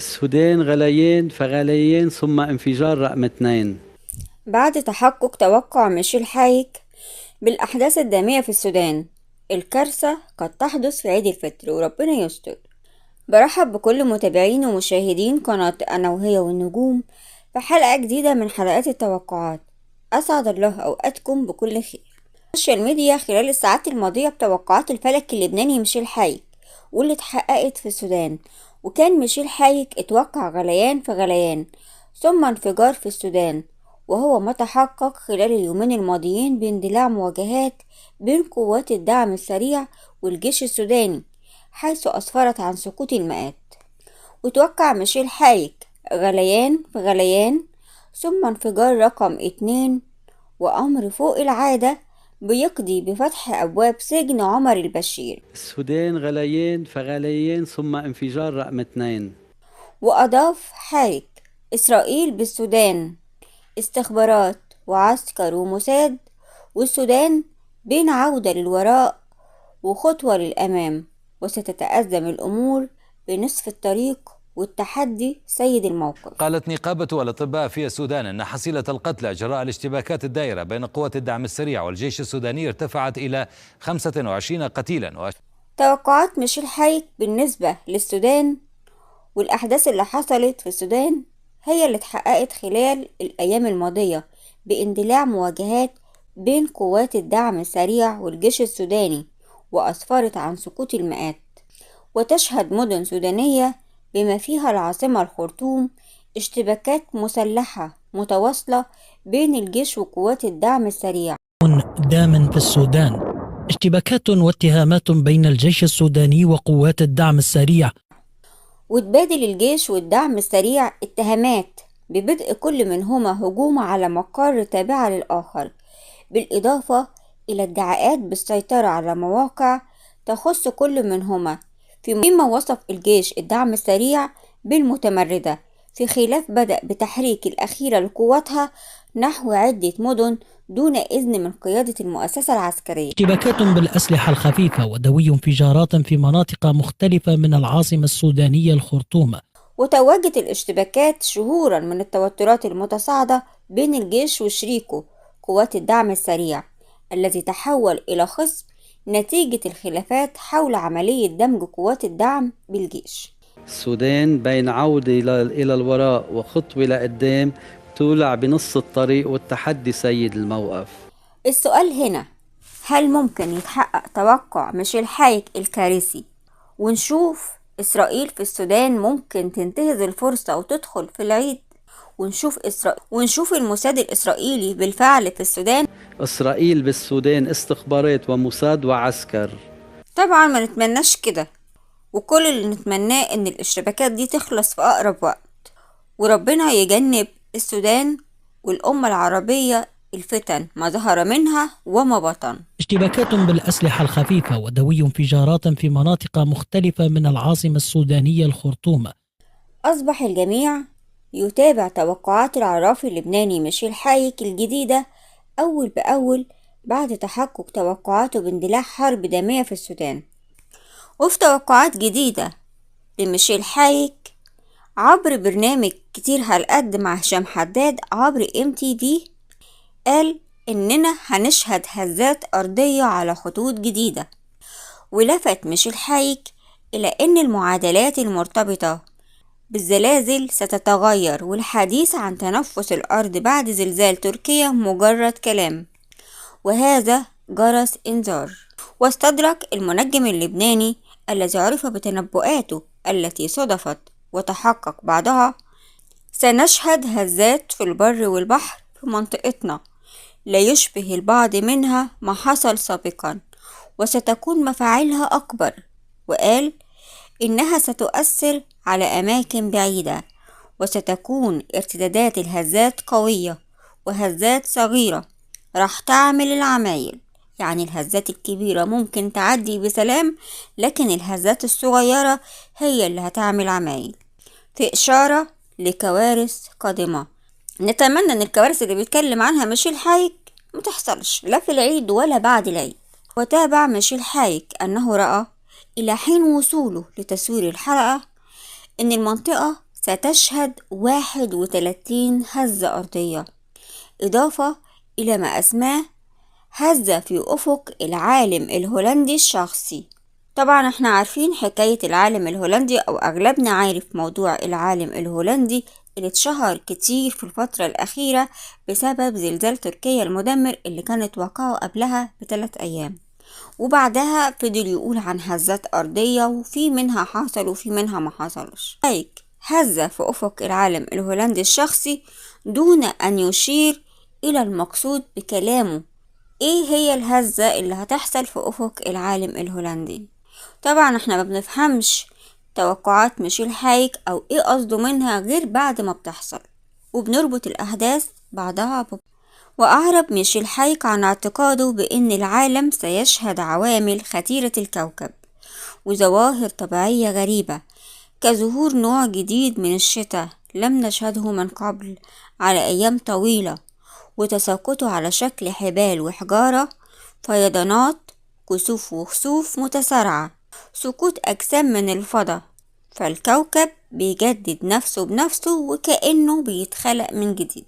السودان غليان فغليان ثم انفجار رقم 2. بعد تحقق توقع ميشيل حايك بالأحداث الدامية في السودان، الكارثة قد تحدث في عيد الفطر وربنا يستر. برحب بكل متابعين ومشاهدين قناة أنا وهي والنجوم في حلقة جديدة من حلقات التوقعات. أسعد الله أوقاتكم بكل خير. السوشيال ميديا خلال الساعات الماضية بتوقعات الفلك اللبناني ميشيل حايك واللي اتحققت في السودان، وكان ميشيل حايك اتوقع غليان في غليان ثم انفجار في السودان، وهو ما تحقق خلال اليومين الماضيين باندلاع مواجهات بين قوات الدعم السريع والجيش السوداني، حيث أسفرت عن سقوط المئات. وتوقع ميشيل حايك غليان في غليان ثم انفجار رقم 2، وأمر فوق العادة بيقضي بفتح أبواب سجن عمر البشير. السودان غليان فغليان ثم انفجار رقم 2. وأضاف حايك: إسرائيل بالسودان استخبارات وعسكر وموساد، والسودان بين عودة للوراء وخطوة للأمام، وستتأزم الأمور بنصف الطريق، والتحدي سيد الموقف. قالت نقابة الأطباء في السودان أن حصيلة القتلى جراء الاشتباكات الدائرة بين قوات الدعم السريع والجيش السوداني ارتفعت إلى 25 قتيلا. توقعات ميشيل حايك بالنسبة للسودان والأحداث اللي حصلت في السودان هي اللي اتحققت خلال الأيام الماضية باندلاع مواجهات بين قوات الدعم السريع والجيش السوداني، وأسفرت عن سقوط المئات. وتشهد مدن سودانية بما فيها العاصمة الخرطوم اشتباكات مسلحة متواصلة بين الجيش وقوات الدعم السريع دام في السودان، اشتباكات واتهامات بين الجيش السوداني وقوات الدعم السريع. وتبادل الجيش والدعم السريع اتهامات ببدء كل منهما هجوم على مقر تابعة للآخر، بالإضافة إلى ادعاءات بالسيطرة على مواقع تخص كل منهما، فيما وصف الجيش الدعم السريع بالمتمردة، في خلاف بدأ بتحريك الأخيرة لقواتها نحو عدة مدن دون إذن من قيادة المؤسسة العسكرية. اشتباكات بالأسلحة الخفيفة ودوي انفجارات في مناطق مختلفة من العاصمة السودانية الخرطوم. وتوجت الاشتباكات شهورا من التوترات المتصاعدة بين الجيش وشريكه قوات الدعم السريع، الذي تحول إلى خصم نتيجة الخلافات حول عملية دمج قوات الدعم بالجيش. السودان بين عودة إلى الوراء وخطوة لقدام، تولع بنص الطريق والتحدي سيد الموقف. السؤال هنا: هل ممكن يتحقق توقع ميشيل حايك الكارثي ونشوف إسرائيل في السودان ممكن تنتهز الفرصة وتدخل في العيد، ونشوف الموساد الإسرائيلي بالفعل في السودان؟ إسرائيل بالسودان استخبارات وموساد وعسكر. طبعا ما نتمناش كده، وكل اللي نتمناه إن الاشتباكات دي تخلص في أقرب وقت، وربنا يجنب السودان والأمة العربية الفتن ما ظهر منها وما بطن. اشتباكات بالأسلحة الخفيفة ودوي انفجارات في مناطق مختلفة من العاصمة السودانية الخرطوم. أصبح الجميع يتابع توقعات العرافي اللبناني ميشيل حايك الجديدة أول بأول بعد تحقق توقعاته باندلاع حرب دامية في السودان. وفي توقعات جديدة لميشيل حايك عبر برنامج كتير هالقد مع هشام حداد عبر MTV، قال إننا هنشهد هزات أرضية على خطوط جديدة، ولفت ميشيل حايك إلى أن المعادلات المرتبطة بالزلازل ستتغير، والحديث عن تنفس الأرض بعد زلزال تركيا مجرد كلام، وهذا جرس إنذار. واستدرك المنجم اللبناني الذي عرف بتنبؤاته التي صدفت وتحقق بعضها: سنشهد هزات في البر والبحر في منطقتنا لا يشبه البعض منها ما حصل سابقا، وستكون مفاعلها أكبر. وقال إنها ستؤثر على أماكن بعيدة، وستكون ارتدادات الهزات قوية وهزات صغيرة راح تعمل العمايل. يعني الهزات الكبيرة ممكن تعدي بسلام، لكن الهزات الصغيرة هي اللي هتعمل عمايل، في إشارة لكوارث قادمة. نتمنى ان الكوارث اللي بيتكلم عنها ميشيل حايك متحصلش لا في العيد ولا بعد العيد. وتابع ميشيل حايك أنه رأى إلى حين وصوله لتصوير الحلقة إن المنطقة ستشهد 31 هزة أرضية، إضافة إلى ما أسماه هزة في أفق العالم الهولندي الشخصي. طبعا احنا عارفين حكاية العالم الهولندي، أو أغلبنا عارف موضوع العالم الهولندي اللي اتشهر كتير في الفترة الأخيرة بسبب زلزال تركيا المدمر اللي كانت وقعه قبلها ب3 أيام، وبعدها فضل يقول عن هزات أرضية، وفي منها حصل وفي منها ما حصلش. هزة في أفق العالم الهولندي الشخصي دون أن يشير إلى المقصود بكلامه. إيه هي الهزة اللي هتحصل في أفق العالم الهولندي؟ طبعا احنا ما بنفهمش توقعات ميشيل حايك أو إيه قصده منها غير بعد ما بتحصل، وبنربط الأحداث بعضها وأعرب ميشيل حايك عن اعتقاده بأن العالم سيشهد عوامل خطيرة الكوكب وظواهر طبيعية غريبة، كظهور نوع جديد من الشتاء لم نشهده من قبل على أيام طويلة، وتساقطه على شكل حبال وحجارة، فيضانات، كسوف وخسوف متسارعة، سقوط أجسام من الفضاء. فالكوكب بيجدد نفسه بنفسه وكأنه بيتخلق من جديد.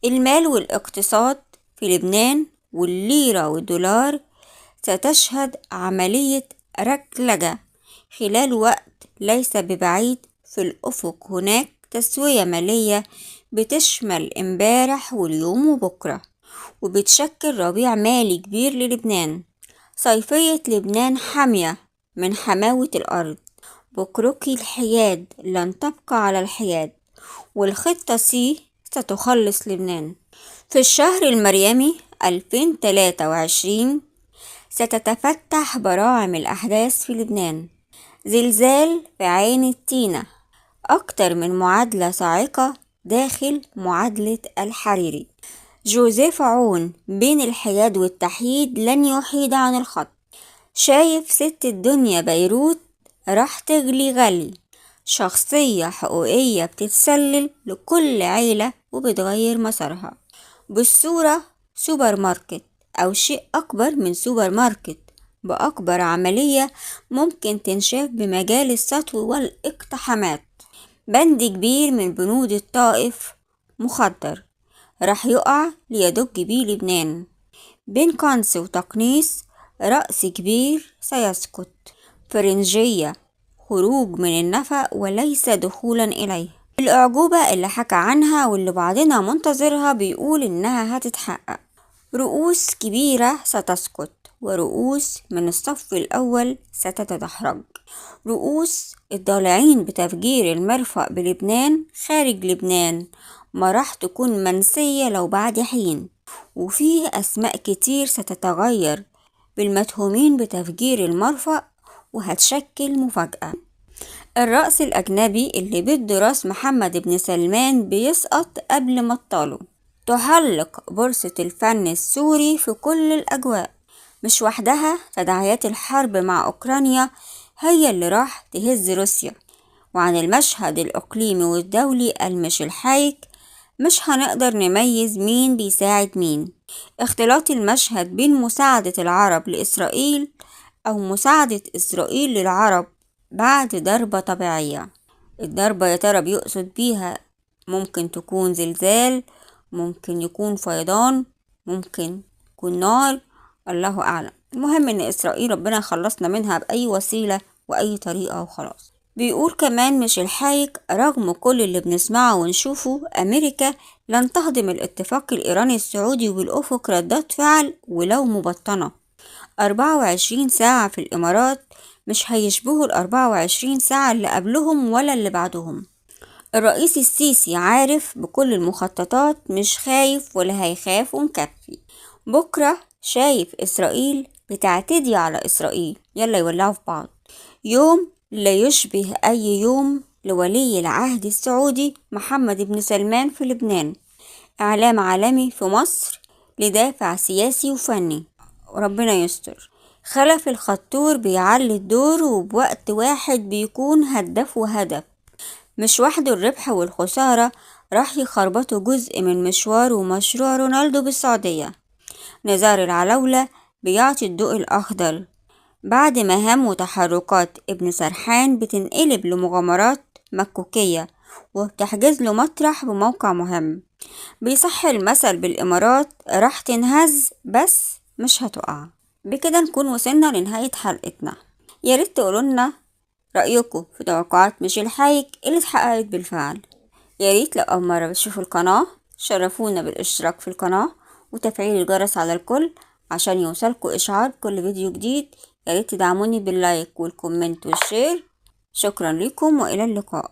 المال والاقتصاد في لبنان والليرة والدولار ستشهد عملية ركلجة خلال وقت ليس ببعيد. في الأفق هناك تسوية مالية بتشمل امبارح واليوم وبكرة، وبتشكل ربيع مالي كبير للبنان. صيفية لبنان حامية من حماوة الأرض، بكركي الحياد لن تبقى على الحياد، والخطة سي ستخلص لبنان. في الشهر المريمي 2023 ستتفتح براعم الأحداث في لبنان. زلزال في عين التينة، أكتر من معادلة صاعقة داخل معادلة الحريري. جوزيف عون بين الحياد والتحييد لن يحيد عن الخط. شايف ست الدنيا بيروت راح تغلي غلي، شخصية حقوقية بتتسلل لكل عيلة وبتغير مسارها. بالصورة سوبر ماركت أو شيء أكبر من سوبر ماركت، بأكبر عملية ممكن تنشاف بمجال السطو والاقتحامات. بند كبير من بنود الطائف مخدر راح يقع ليدج بيه لبنان. بين قنص وتقنيص رأس كبير سيسقط. فرنجية خروج من النفق وليس دخولا إليه. الأعجوبة اللي حكى عنها واللي بعضنا منتظرها بيقول إنها هتتحقق. رؤوس كبيرة ستسقط، ورؤوس من الصف الأول ستتدحرج. رؤوس الضالعين بتفجير المرفأ بلبنان خارج لبنان ما راح تكون منسية لو بعد حين. وفيه أسماء كتير ستتغير بالمتهومين بتفجير المرفأ، وهتشكل مفاجأة. الرأس الأجنبي اللي بده راس محمد بن سلمان بيسقط قبل ما تطاله. تحلق بورصة الفن السوري في كل الأجواء. مش وحدها، تداعيات الحرب مع أوكرانيا هي اللي راح تهز روسيا. وعن المشهد الإقليمي والدولي الميشيل حايك مش هنقدر نميز مين بيساعد مين. اختلاط المشهد بين مساعدة العرب لإسرائيل أو مساعدة إسرائيل للعرب بعد ضربة طبيعية. الضربة يا ترى بيقصد بيها ممكن تكون زلزال، ممكن يكون فيضان، ممكن يكون نار، الله أعلم. المهم إن إسرائيل ربنا خلصنا منها بأي وسيلة وأي طريقة وخلاص. بيقول كمان ميشيل حايك رغم كل اللي بنسمعه ونشوفه، أمريكا لن تهضم الاتفاق الإيراني السعودي بالأفق ردات فعل ولو مبطنة. 24 ساعة في الإمارات مش هيشبهوا 24 ساعة اللي قبلهم ولا اللي بعدهم. الرئيس السيسي عارف بكل المخططات، مش خايف ولا هيخاف ومكفي. بكرة شايف إسرائيل بتعتدي على إسرائيل، يلا يولعوا في بعض. يوم لا يشبه أي يوم لولي العهد السعودي محمد بن سلمان في لبنان. إعلام عالمي في مصر لدافع سياسي وفني، وربنا يستر. خلف الخطور بيعلي الدور، وبوقت واحد بيكون هدف وهدف. مش وحده الربح والخسارة راح يخربطوا جزء من مشوار ومشروع رونالدو بالسعودية. نزار العلولة بيعطي الضوء الأخضر بعد مهام وتحركات ابن سرحان بتنقلب لمغامرات مكوكية وبتحجز له مطرح بموقع مهم. بيصح المثل بالإمارات: راح تنهز بس مش هتقع. بكده نكون وصلنا لنهاية حلقتنا. ياريت تقولولنا رأيكم في توقعات ميشيل حايك اللي اتحققت بالفعل. ياريت لو أول مرة بتشوفوا القناة شرفونا بالاشتراك في القناة وتفعيل الجرس على الكل عشان يوصلكوا إشعار بكل فيديو جديد. ياريت تدعموني باللايك والكومنت والشير. شكرا لكم وإلى اللقاء.